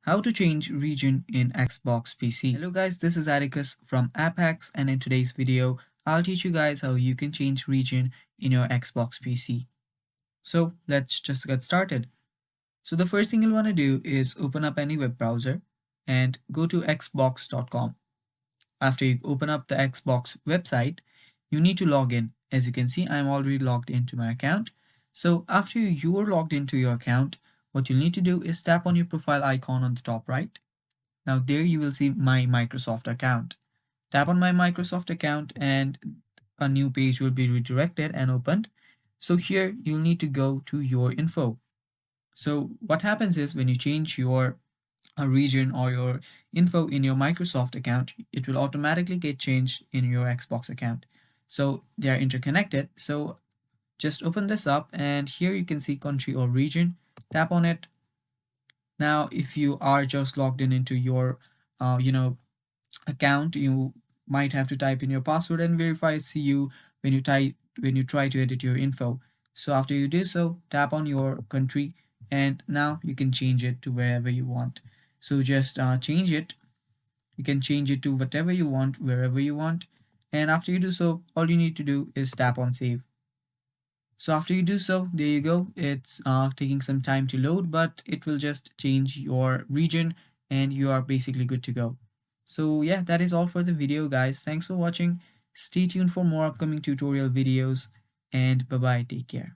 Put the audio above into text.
How to change region in Xbox PC. Hello guys, this is Atticus from AppHacks, and in today's video, I'll teach you guys how you can change region in your Xbox PC. So let's just get started. So the first thing you'll want to do is open up any web browser and go to xbox.com. After you open up the Xbox website, you need to log in. As you can see, I'm already logged into my account. So after you are logged into your account, what you'll need to do is tap on your profile icon on the top right. Now there you will see my Microsoft account. Tap on my Microsoft account and a new page will be redirected and opened. So here you'll need to go to your info. So what happens is when you change your region or your info in your Microsoft account, it will automatically get changed in your Xbox account. So they are interconnected. So just open this up and here you can see country or region. Tap on it. Now, if you are just logged in into your, account, you might have to type in your password and verify CU when you try to edit your info. So after you do so, tap on your country and now you can change it to wherever you want. So just change it. You can change it to whatever you want, wherever you want. And after you do so, all you need to do is tap on save. So after you do so, there you go. It's taking some time to load, but it will just change your region and you are basically good to go. So yeah, that is all for the video, guys. Thanks for watching. Stay tuned for more upcoming tutorial videos and bye bye. Take care.